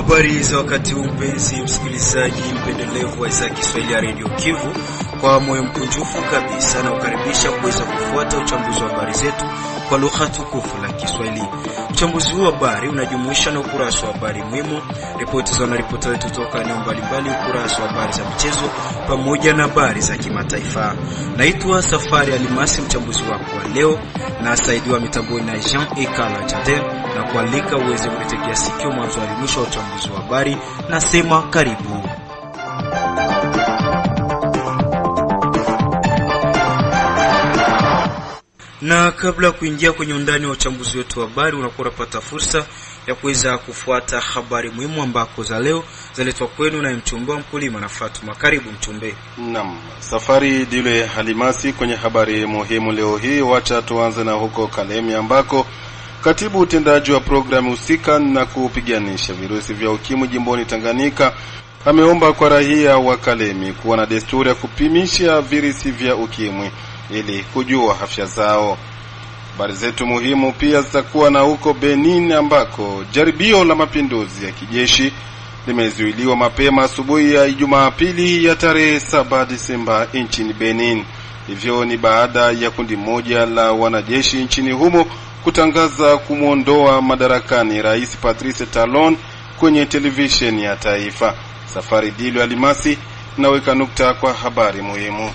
Habari za wakati huu mpenzi msikilizaji mpendelevu wa idhaa ya Kiswahili ya Radio Kivu, kwa moyo mkunjufu kabisa na ukaribisha kuweza kufuata uchambuzi wa habari zetu kwa lugha tukufu la Kiswahili. Uchambuzi huu wa habari unajumuisha na ukurasa wa habari muhimu, ripoti za wanaripoti wetu kutoka eneo mbalimbali, ukurasa wa habari za michezo pamoja na habari za kimataifa. Naitwa Safari Alimasi, mchambuzi wako wa leo, na saidiwa mitamboni na Jean Ekala Jadel, na kualika uweze kutetea sikio mwanzo hadi mwisho wa uchambuzi wa habari. Nasema karibu. Na kabla kuingia kwenye undani wa uchambuzi wetu wa habari, unakuwa unapata fursa ya kuweza kufuata habari muhimu ambako za leo zaletwa kwenu na mchumbe mkulima na Fatuma. Karibu mchumbe. Naam, Safari Dile Halimasi kwenye habari muhimu leo hii. Wacha tuanze na huko Kalemi ambako katibu utendaji wa programu husika na kupiganisha virusi vya ukimwi jimboni Tanganyika ameomba kwa raia wa Kalemi kuwa na desturi ya kupimisha virusi vya ukimwi ili kujua afya zao. Habari zetu muhimu pia zitakuwa na huko Benin ambako jaribio la mapinduzi ya kijeshi limezuiliwa mapema asubuhi ya Jumapili ya tarehe 7 Disemba nchini Benin. Hivyo ni baada ya kundi moja la wanajeshi nchini humo kutangaza kumuondoa madarakani Rais Patrice Talon kwenye televisheni ya taifa. Safari Dilo Alimasi naweka nukta kwa habari muhimu.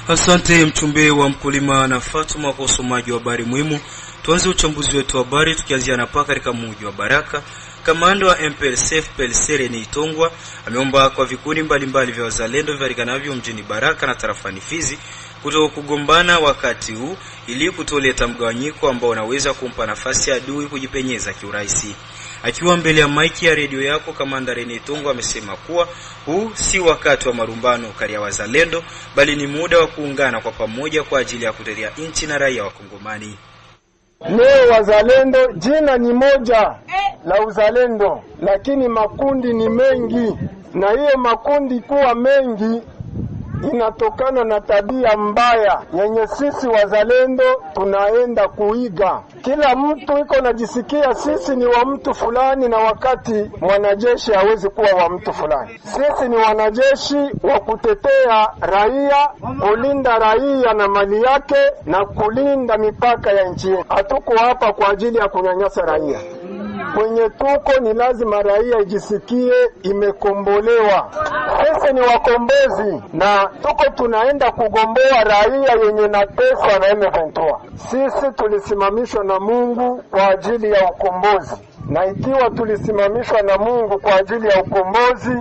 Asante mchumbe wa mkulima na Fatuma kwa usomaji wa habari muhimu. Tuanze uchambuzi wetu wa habari tukianzia na paka katika mji wa Baraka. Kamanda wa MPLCF Pelsere ni Itongwa ameomba kwa vikundi mbalimbali vya wazalendo vya mjini Baraka na tarafani Fizi kuto kugombana wakati huu ili kutoleta mgawanyiko ambao unaweza kumpa nafasi adui kujipenyeza kiurahisi. Akiwa mbele ya maiki ya redio yako, Kamanda Rene Tongo amesema kuwa huu si wakati wa marumbano kati ya wazalendo, bali ni muda wa kuungana kwa pamoja kwa ajili ya kutetea nchi na raia wa Kongomani. Leo wazalendo, jina ni moja la uzalendo, lakini makundi ni mengi, na hiyo makundi kuwa mengi inatokana na tabia mbaya yenye sisi wazalendo tunaenda kuiga. Kila mtu iko najisikia sisi ni wa mtu fulani, na wakati mwanajeshi hawezi kuwa wa mtu fulani. Sisi ni wanajeshi wa kutetea raia, kulinda raia na mali yake, na kulinda mipaka ya nchi. Hatuko hapa kwa ajili ya kunyanyasa raia. Kwenye tuko ni lazima raia ijisikie imekombolewa. Sisi ni wakombozi, na tuko tunaenda kugomboa raia yenye nateswa na M23. Sisi tulisimamishwa na Mungu kwa ajili ya ukombozi, na ikiwa tulisimamishwa na Mungu kwa ajili ya ukombozi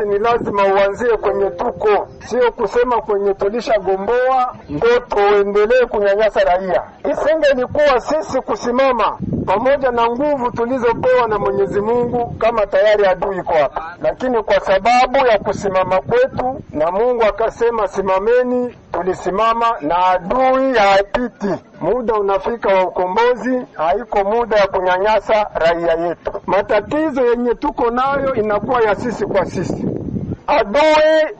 ni lazima uanzie kwenye tuko, sio kusema kwenye tulisha gomboa ndio tuendelee kunyanyasa raia. Isingelikuwa sisi kusimama pamoja na nguvu tulizopewa na Mwenyezi Mungu kama tayari adui iko hapa, lakini kwa sababu ya kusimama kwetu na Mungu akasema simameni, tulisimama na adui haipiti. Muda unafika wa ukombozi, haiko muda ya kunyanyasa raia yetu. Matatizo yenye tuko nayo inakuwa ya sisi kwa sisi. Adui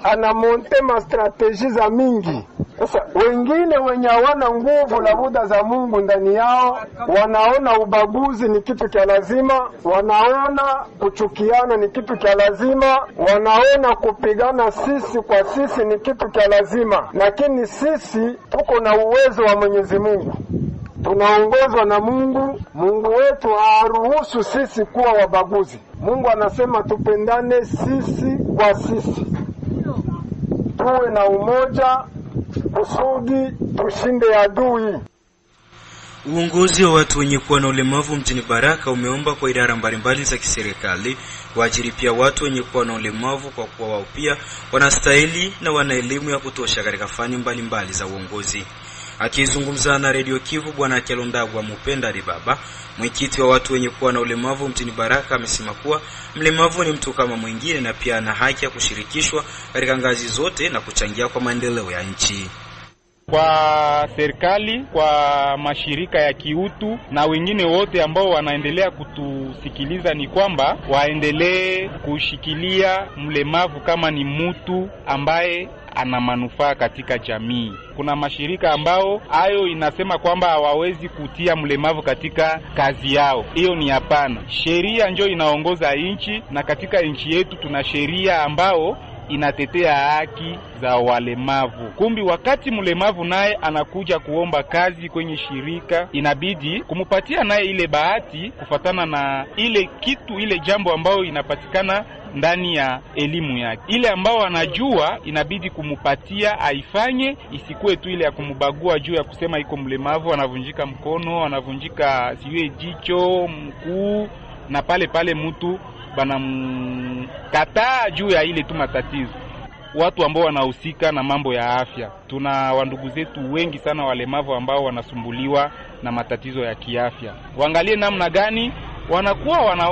anamonte ma strategy za mingi. Sasa wengine wenye hawana nguvu na buda za Mungu ndani yao wanaona ubaguzi ni kitu cha lazima, wanaona kuchukiana ni kitu cha lazima, wanaona kupigana sisi kwa sisi ni kitu cha lazima. Lakini sisi tuko na uwezo wa Mwenyezi Mungu, tunaongozwa na Mungu. Mungu wetu haruhusu sisi kuwa wabaguzi. Mungu anasema tupendane sisi kwa sisi, tuwe na umoja kusudi tushinde adui. Uongozi wa watu wenye kuwa na ulemavu mjini Baraka umeomba kwa idara mbalimbali za kiserikali waajiri pia watu wenye kuwa na ulemavu, kwa kuwa wao pia wanastahili na wana elimu ya kutosha katika fani mbalimbali za uongozi. Akizungumza na Radio Kivu, Bwana Kelondagwa Mupenda Ribaba, mwenyekiti wa watu wenye kuwa na ulemavu mjini Baraka, amesema kuwa mlemavu ni mtu kama mwingine na pia ana haki ya kushirikishwa katika ngazi zote na kuchangia kwa maendeleo ya nchi. Kwa serikali, kwa mashirika ya kiutu na wengine wote ambao wanaendelea kutusikiliza ni kwamba waendelee kushikilia mlemavu kama ni mtu ambaye ana manufaa katika jamii. Kuna mashirika ambao hayo inasema kwamba hawawezi kutia mlemavu katika kazi yao. Hiyo ni hapana. Sheria ndio inaongoza nchi, na katika nchi yetu tuna sheria ambao inatetea haki za walemavu. Kumbi wakati mlemavu naye anakuja kuomba kazi kwenye shirika, inabidi kumupatia naye ile bahati kufatana na ile kitu, ile jambo ambayo inapatikana ndani ya elimu yake. Ile ambao anajua inabidi kumupatia aifanye, isikuwe tu ile ya kumubagua juu ya kusema iko mlemavu, anavunjika mkono, anavunjika siwe jicho, mkuu, na pale mtu banamkataa juu ya ile tu matatizo. Watu ambao wanahusika na mambo ya afya, tuna wandugu zetu wengi sana walemavu ambao wanasumbuliwa na matatizo ya kiafya. Waangalie namna gani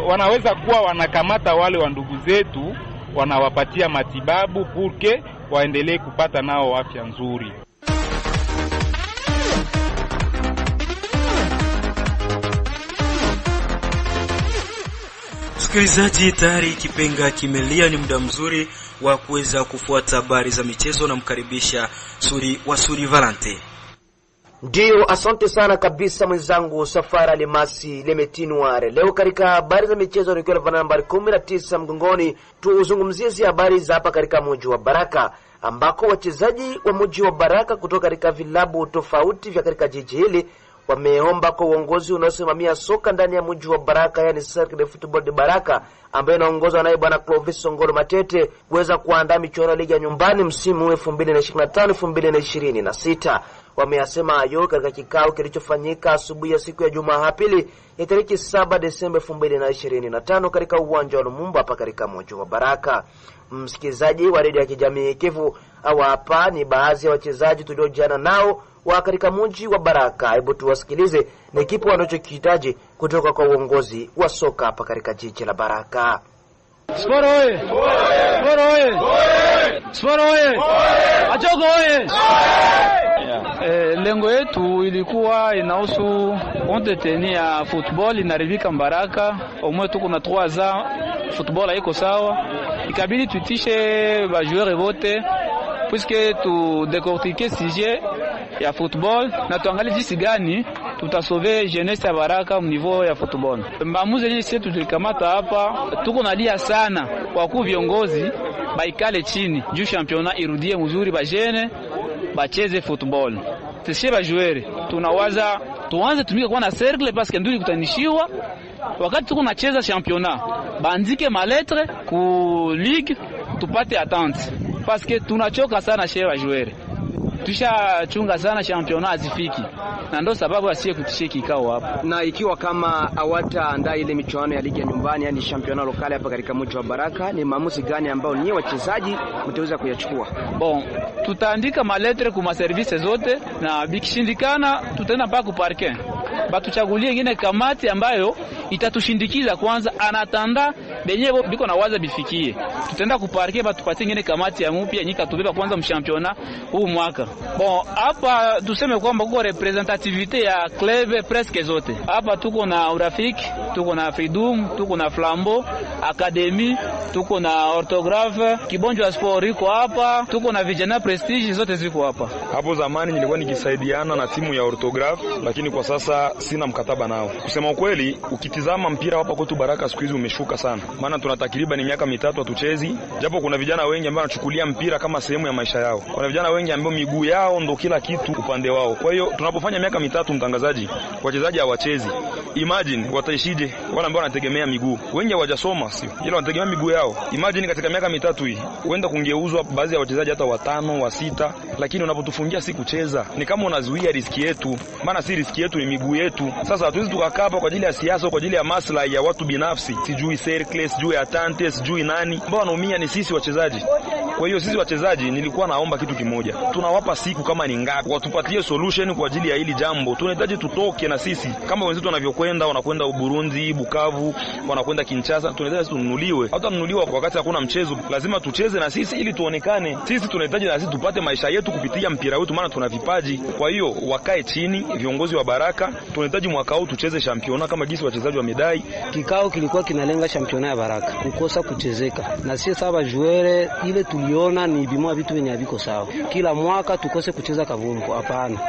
wanaweza kuwa wanakamata wale wandugu zetu, wanawapatia matibabu purke waendelee kupata nao afya nzuri. Msikilizaji, tayari kipenga kimelia, ni muda mzuri wa kuweza kufuata habari za michezo na mkaribisha Suri Valente. Ndio, asante sana kabisa mwenzangu Safari Alimasi Lemetinware. Leo katika habari za michezo nikiwa na nambari 19 mgongoni, tuzungumzie habari za hapa katika mji wa Baraka, ambako wachezaji wa mji wa Baraka kutoka katika vilabu tofauti vya katika jiji hili wameomba kwa uongozi unaosimamia soka ndani ya mji wa Baraka, yani Cercle de Football de Baraka, ambaye inaongozwa naye bwana Clovis Ngolo Matete, kuweza kuandaa michuano ya ligi ya nyumbani msimu 2025-2026. Wameyasema hayo katika kikao kilichofanyika asubuhi ya siku ya Jumapili ya tarehe 7 Desemba 2025 katika uwanja wa Lumumba hapa katika mji wa Baraka. Msikilizaji wa redio ya kijamii Kivu, hawa hapa ni baadhi ya wachezaji tuliojana nao wa katika mji wa Baraka. Hebu tuwasikilize ni kipi wanachokihitaji kutoka kwa uongozi wa soka hapa katika jiji la Baraka. Sport oye! Sport oye! Sport oye! Ajogo oye! Lengo yetu ilikuwa inahusu entreteni ya football inaribika Baraka. Omwe tuko na 3 ans football haiko sawa. Ikabidi tuitishe ba joueurs wote puisque tu décortiquer sujet ya football na tuangalie jinsi gani tutasauver jeunesse ya Baraka au niveau ya football. Maamuzi yenyewe sisi tulikamata hapa, tuko nalia sana kwa ku viongozi baikale chini juu championnat irudie mzuri, ba jeune bacheze football. Sisi ba joueur tunawaza tuanze tumika kwa na cercle parce que nduri kutanishiwa wakati tuko nacheza championnat, bandike maletre ku ligue tupate attente parce que tunachoka sana chez ba joueur. Tusha chunga sana championnat azifiki, na ndio sababu asiye kutishe kikao hapa. Na ikiwa kama hawataandaa ile michuano ya ligi ya nyumbani, yani championnat lokale hapa katika mji wa Baraka, ni maamuzi gani ambao nyinyi wachezaji mtaweza kuyachukua? Bon, tutaandika maletre kwa service zote, na bikishindikana tutaenda mpaka ku parquet, batuchagulie ingine kamati ambayo itatushindikiza kwanza, anatanda benyewe biko na waza bifikie. Tutaenda ku parquet, batupatie ingine kamati ya mpya nyika tubeba kwanza mchampionnat huu mwaka. Bon, hapa tuseme kwamba kuko representativite ya club presque zote. Hapa tuko na Urafiki, tuko na Freedom, tuko na Flambeau Academy, tuko na Orthographe, Kibonjo ya Sport iko hapa, tuko na Vijana Prestige, zote ziko hapa. Hapo zamani nilikuwa nikisaidiana na timu ya Orthographe, lakini kwa sasa sina mkataba nao. Kusema ukweli, ukitizama mpira hapa kwetu Baraka siku hizi umeshuka sana. Maana tuna takriban miaka 3 hatuchezi, japo kuna vijana wengi ambao wanachukulia mpira kama sehemu ya maisha yao. Kuna vijana wengi ambao miguu yao ndo kila kitu upande wao. Kwa hiyo tunapofanya miaka 3 mtangazaji, wachezaji hawachezi. Imagine wataishije wale ambao wanategemea miguu. Wengi hawajasoma sio, ila wanategemea miguu yao. Imagine katika miaka 3 hii huenda kungeuzwa baadhi ya wachezaji hata 5, 6, lakini unapotufungia si kucheza. Ni kama unazuia riski yetu. Maana si riski yetu, ni miguu yetu. Sasa hatuwezi tukakaa hapa kwa ajili ya siasa, kwa ajili ya maslahi ya watu binafsi. Sijui Cercle, sijui Atante, sijui nani. Ambao wanaumia ni sisi wachezaji. Kwa hiyo sisi wachezaji nilikuwa naomba kitu kimoja. Tunawapa siku kama ni ngapi watupatie solution kwa ajili ya hili jambo. Tunahitaji tutoke na sisi kama wenzetu wanavyokwenda, wanakwenda Burundi, Bukavu, wanakwenda Kinshasa. Tunahitaji tununuliwe. Hata nunuliwa wakati hakuna mchezo, lazima tucheze na sisi ili tuonekane. Sisi tunahitaji na sisi tupate maisha yetu kupitia mpira wetu, maana tuna vipaji. Kwa hiyo wakae chini viongozi wa Baraka, tunahitaji mwaka huu tucheze championnat kama jinsi wachezaji wamedai. Kikao kilikuwa kinalenga championnat ya Baraka kukosa kuchezeka, na sisi sasa joueur ile tuliona ni bimwa vitu venye haviko sawa. Kila mwaka tukose kucheza kavumbu, hapana.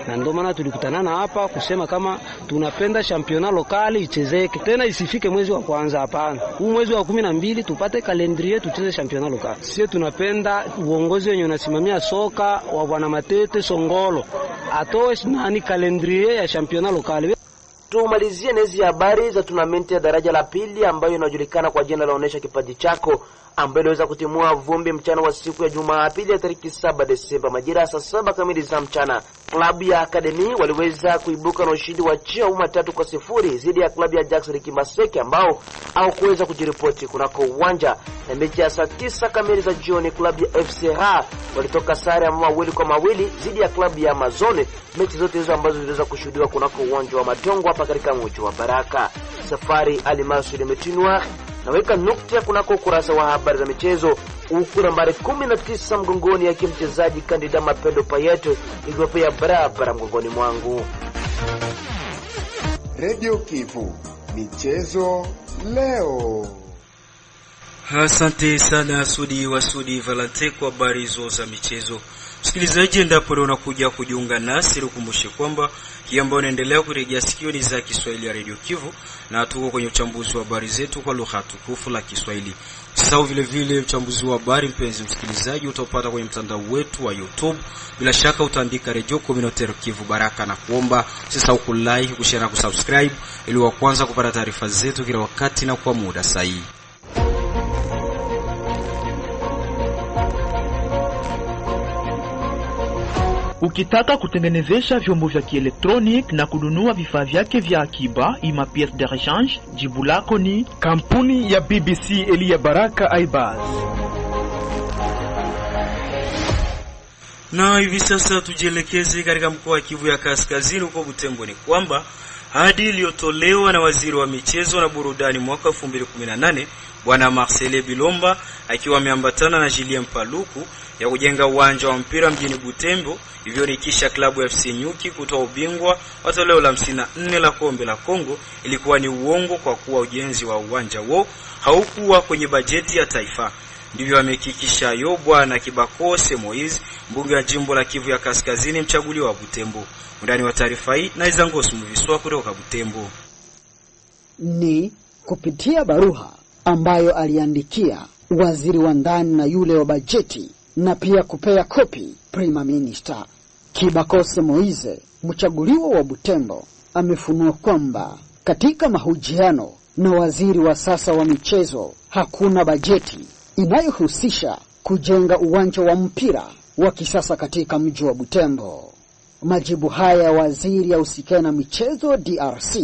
Na ndio maana tulikutanana hapa kusema kama tunapenda championnat lokali ichezeke. Tena isifike mwezi wa kwanza, hapana. Huu mwezi wa 12 tupate calendrier tucheze championnat lokali. Sisi tunapenda uongozi wenye unasimamia soka wa Bwana Matete Songolo atoe nani calendrier ya championnat lokali. Tumalizie nezi ya habari za tournamenti ya daraja la pili ambayo inajulikana kwa jina la Onesha Kipaji Chako, ambayo iliweza kutimua vumbi mchana wa siku ya Jumapili ya tarehe 7 Desemba majira saa 7 kamili za mchana. Klabu ya Academy waliweza kuibuka na ushindi wa chao 3-0 dhidi ya klabu ya Jackson Kimaseke ambao hawakuweza kujiripoti kunako uwanja. Na mechi ya saa 9 kamili za jioni klabu ya FCH walitoka sare ya 2-2 dhidi ya klabu ya Amazon. Mechi zote hizo ambazo ziliweza kushuhudiwa kunako uwanja wa Matongo hapa katika mji wa Baraka. Safari Alimasu limetinwa naweka nukta kunako kurasa wa habari za michezo uku nambari 19 mgongoni yake mchezaji kandida Mapendo Payeto igopea barabara mgongoni mwangu. Radio Kivu michezo leo. Asante sana Sudi Valente kwa habari hizo za michezo. Msikilizaji, endapo unakuja kujiunga nasi, ukumbushe kwamba hii ambayo inaendelea kurejea sikio ni za Kiswahili ya Radio Kivu, na tuko kwenye uchambuzi wa habari zetu kwa lugha tukufu la Kiswahili. Usisahau vile vile uchambuzi wa habari, mpenzi msikilizaji, utapata kwenye mtandao wetu wa YouTube. Bila shaka utaandika Radio Communautaire Kivu Baraka, na kuomba usisahau kulike, kushare na kusubscribe ili wa kwanza kupata taarifa zetu kila wakati na kwa muda sahihi. Ukitaka kutengenezesha vyombo vya kielektronik na kununua vifaa vyake vya akiba ima pièce de rechange, jibu lako ni kampuni ya BBC Elia Baraka Aibaz. Na hivi sasa tujielekeze katika mkoa wa Kivu ya Kaskazini huko Butembo. Ni kwamba hadi iliyotolewa na waziri wa michezo na burudani mwaka 2018 Bwana Marcel Bilomba akiwa ameambatana na Julien Paluku ya kujenga uwanja wa mpira mjini Butembo, hivyo ni kisha klabu ya FC Nyuki kutoa ubingwa wa toleo la 54 la kombe la Kongo, ilikuwa ni uongo kwa kuwa ujenzi wa uwanja huo haukuwa kwenye bajeti ya taifa. Ndivyo amehakikisha yo Bwana Kibakose Moise, mbunge wa jimbo la Kivu ya Kaskazini mchaguliwa wa Butembo. Ndani wa taarifa hii na Izangosu Mviswa kutoka Butembo. Ni kupitia barua ambayo aliandikia waziri wa ndani na yule wa bajeti na pia kupea kopi Prime Minister. Kibakose Moise, mchaguliwa wa Butembo, amefunua kwamba katika mahojiano na waziri wa sasa wa michezo hakuna bajeti inayohusisha kujenga uwanja wa mpira wa kisasa katika mji wa Butembo. Majibu haya ya waziri ya usikae na michezo DRC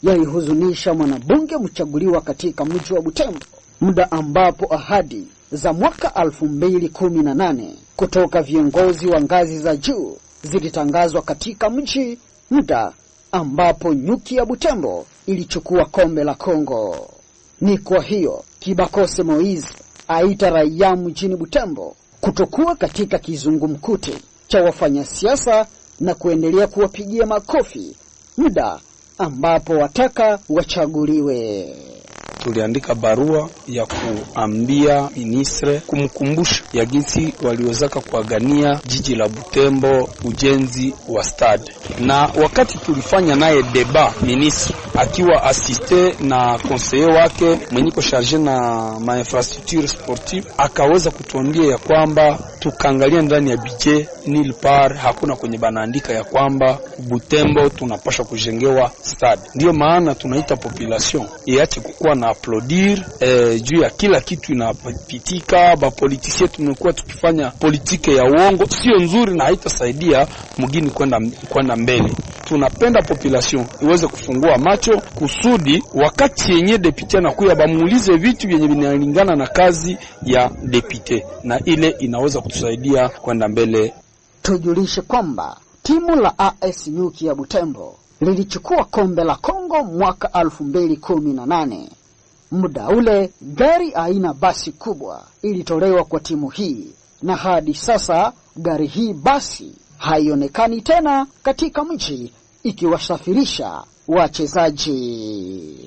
yalihuzunisha mwanabunge mchaguliwa katika mji wa Butembo, muda ambapo ahadi za mwaka 2018 kutoka viongozi wa ngazi za juu zilitangazwa katika mji, muda ambapo Nyuki ya Butembo ilichukua kombe la Kongo. Ni kwa hiyo Kibakose Moise aita raia mjini Butembo kutokuwa katika kizungumkuti cha wafanyasiasa na kuendelea kuwapigia makofi muda ambapo wataka wachaguliwe. Tuliandika barua ya kuambia ministre kumkumbusha ya jinsi waliwezaka kuagania jiji la Butembo ujenzi wa stade. Na wakati tulifanya naye deba, ministre akiwa asiste na conseiller wake mwenyeko charge na ma infrastructure sportive, akaweza kutuambia ya kwamba tukaangalia ndani ya budget nil par hakuna kwenye banaandika ya kwamba Butembo tunapaswa kujengewa stade. Ndio maana tunaita population iache kukua na applaudir juu ya kila kitu inapitika. Ba politiciens tumekuwa tukifanya politike ya uongo, sio nzuri na haitasaidia mgini kwenda mbele. Tunapenda population iweze kufungua macho kusudi wakati yenye deputy anakuya bamuulize vitu vyenye vinalingana na kazi ya deputy, na ile inaweza kutusaidia kwenda mbele. Tujulishe kwamba timu la AS Nyuki ya Butembo lilichukua kombe la Kongo mwaka 2018. Muda ule gari aina basi kubwa ilitolewa kwa timu hii, na hadi sasa gari hii basi haionekani tena katika mji ikiwasafirisha wachezaji.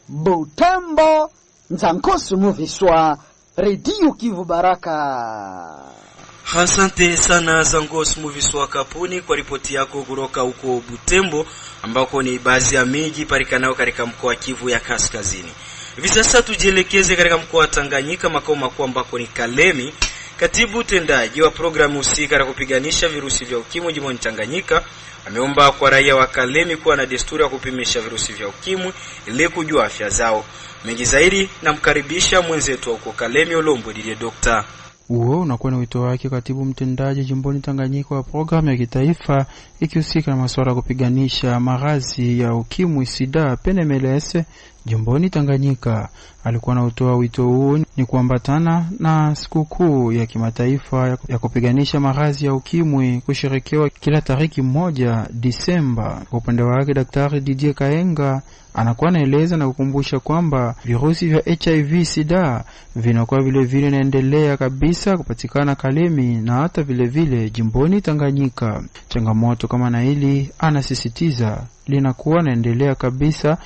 Butembo, Nzankosu Muviswa, Radio Kivu Baraka. Asante sana Zangos Movies wa Kapuni kwa ripoti yako kutoka huko Butembo ambako ni baadhi ya miji parikanao katika mkoa wa Kivu ya Kaskazini. Hivi sasa tujielekeze katika mkoa wa Tanganyika, makao makuu ambako ni Kalemi. Katibu tendaji wa programu husika ya kupiganisha virusi vya ukimwi jimboni Tanganyika ameomba kwa raia wa Kalemi kuwa na desturi ya kupimisha virusi vya ukimwi ili kujua afya zao. Mengi zaidi namkaribisha mwenzetu wa huko Kalemi Olombo Didier Doctor. Huo unakuwa ni wito wake katibu mtendaji jimboni Tanganyika wa programu ya kitaifa ikihusika na masuala ya kupiganisha maradhi ya ukimwi sida PNMLS jimboni Tanganyika. Alikuwa anatoa wito huu ni kuambatana na sikukuu ya kimataifa ya kupiganisha maradhi ya ukimwi kusherekewa kila tariki 1 Disemba. Kwa upande wake Daktari Didier Kaenga anakuwa anaeleza na kukumbusha kwamba virusi vya HIV sida vinakuwa vile vile naendelea kabisa kupatikana Kalemi na hata vile vile jimboni Tanganyika. Changamoto kama na hili anasisitiza linakuwa naendelea kabisa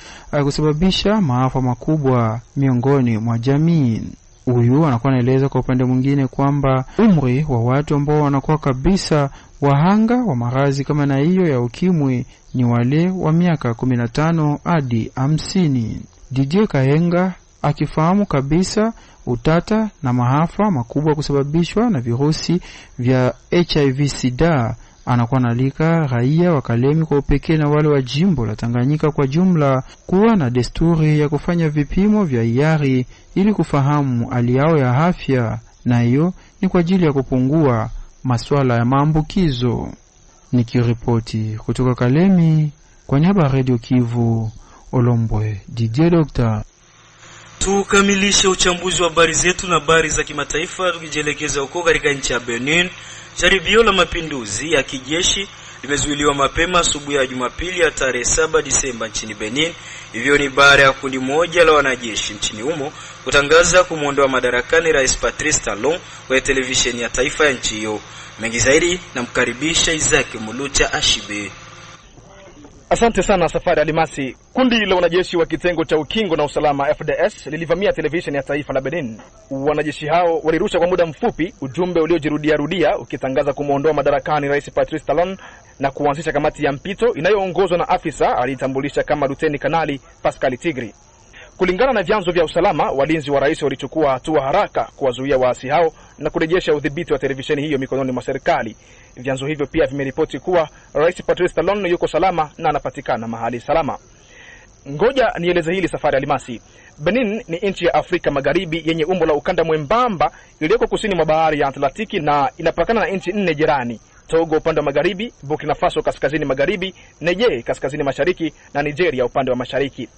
kusababisha maafa makubwa miongoni mwa jamii. Huyu anakuwa anaeleza kwa upande mwingine kwamba umri wa watu ambao wanakuwa kabisa wahanga wa maradhi kama na hiyo ya ukimwi ni wale wa miaka 15 hadi 50. Didier Kaenga akifahamu kabisa utata na maafa makubwa kusababishwa na virusi vya HIV sida, anakuwa nalika raia wa Kalemi kwa upekee na wale wa jimbo la Tanganyika kwa jumla kuwa na desturi ya kufanya vipimo vya hiari ili kufahamu hali yao ya afya, na hiyo ni kwa ajili ya kupungua masuala ya maambukizo. Nikiripoti kutoka Kalemi kwa niaba ya Radio Kivu, Olombwe Didier Doctor. Tukamilishe uchambuzi wa habari zetu na habari za kimataifa tukijielekeza huko katika nchi ya Benin. Jaribio la mapinduzi ya kijeshi limezuiliwa mapema asubuhi ya Jumapili ya tarehe 7 Disemba nchini Benin. Hivyo ni baada ya kundi moja la wanajeshi nchini humo kutangaza kumuondoa madarakani Rais Patrice Talon kwa televisheni ya taifa ya nchi hiyo. Mengi zaidi namkaribisha Isaac Mulucha Ashibe. Asante sana Safari Alimasi. Kundi la wanajeshi wa kitengo cha ukingo na usalama FDS lilivamia televisheni ya taifa la Benin. Wanajeshi hao walirusha kwa muda mfupi ujumbe uliojirudia ukitangaza kumuondoa madarakani Rais Patrice Talon na kuanzisha kamati ya mpito inayoongozwa na afisa aliyetambulisha kama Luteni Kanali Pascal Tigri. Kulingana na vyanzo vya usalama, walinzi wa rais walichukua hatua haraka kuwazuia waasi hao na kurejesha udhibiti wa televisheni hiyo mikononi mwa serikali. Vyanzo hivyo pia vimeripoti kuwa Rais Patrice Talon yuko salama na anapatikana mahali salama. Ngoja nieleze hili Safari Alimasi. Benin ni nchi ya Afrika Magharibi yenye umbo la ukanda mwembamba iliyoko kusini mwa bahari ya Atlantiki na inapakana na nchi 4 jirani: Togo upande wa magharibi, Burkina Faso kaskazini magharibi, Niger kaskazini mashariki na Nigeria upande wa mashariki.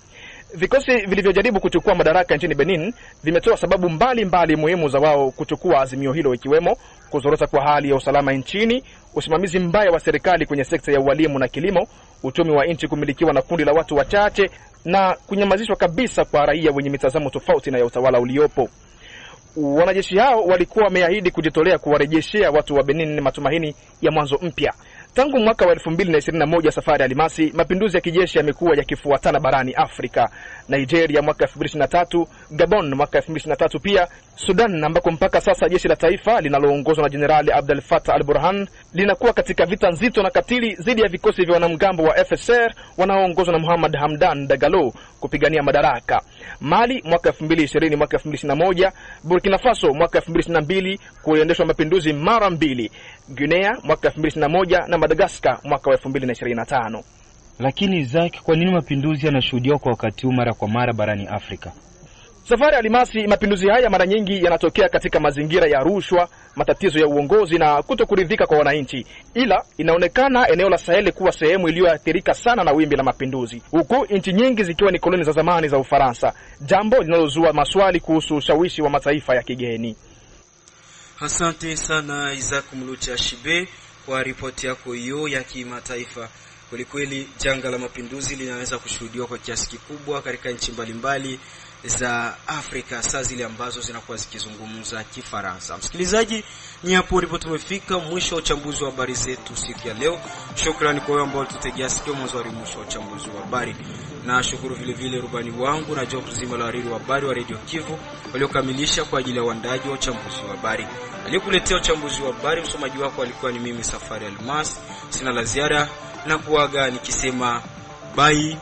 Vikosi vilivyojaribu kuchukua madaraka nchini Benin vimetoa sababu mbalimbali muhimu za wao kuchukua azimio hilo, ikiwemo kuzorota kwa hali ya usalama nchini, usimamizi mbaya wa serikali kwenye sekta ya ualimu na kilimo, uchumi wa nchi kumilikiwa na kundi la watu wachache na kunyamazishwa kabisa kwa raia wenye mitazamo tofauti na ya utawala uliopo. Wanajeshi hao walikuwa wameahidi kujitolea kuwarejeshea watu wa Benin matumaini ya mwanzo mpya. Tangu mwaka wa 2021 Safari Alimasi, mapinduzi ya kijeshi yamekuwa yakifuatana barani Afrika. Nigeria mwaka 2023, Gabon mwaka 2023 pia, Sudan ambako mpaka sasa jeshi la taifa linaloongozwa na Jenerali Abdel Fattah al-Burhan linakuwa katika vita nzito na katili dhidi ya vikosi vya wanamgambo wa FSR wanaoongozwa na Muhammad Hamdan Dagalo kupigania madaraka. Mali mwaka 2020 mwaka 2021, Burkina Faso mwaka 2022 kuendeshwa mapinduzi mara 2, Guinea mwaka 2021 na Madagascar mwaka 2025. Lakini Isaac, kwa nini mapinduzi yanashuhudiwa kwa wakati huu mara kwa mara barani Afrika? Safari Alimasi, mapinduzi haya mara nyingi yanatokea katika mazingira ya rushwa, matatizo ya uongozi na kutokuridhika kwa wananchi. Ila inaonekana eneo la Sahel kuwa sehemu iliyoathirika sana na wimbi la mapinduzi, huku nchi nyingi zikiwa ni koloni za zamani za Ufaransa, jambo linalozua maswali kuhusu ushawishi wa mataifa ya kigeni. Asante sana Isaac Mulucha Shibe kwa ripoti yako hiyo ya kimataifa. Kweli janga la mapinduzi linaweza kushuhudiwa kwa kiasi kikubwa katika nchi mbalimbali za Afrika, saa zile ambazo zinakuwa zikizungumza Kifaransa. Msikilizaji, ni hapo ndipo tumefika mwisho wa uchambuzi wa habari zetu siku ya leo. Shukrani kwa wale ambao tutegea sikio mwanzo hadi mwisho wa uchambuzi wa habari. Na shukuru vile vile rubani wangu na jopo zima la hariri wa habari wa Radio Kivu waliokamilisha kwa ajili ya uandaji wa uchambuzi wa habari. Aliyekuletea uchambuzi wa habari, msomaji wako alikuwa ni mimi Safari Almas. Sina la ziada na kuaga nikisema bye.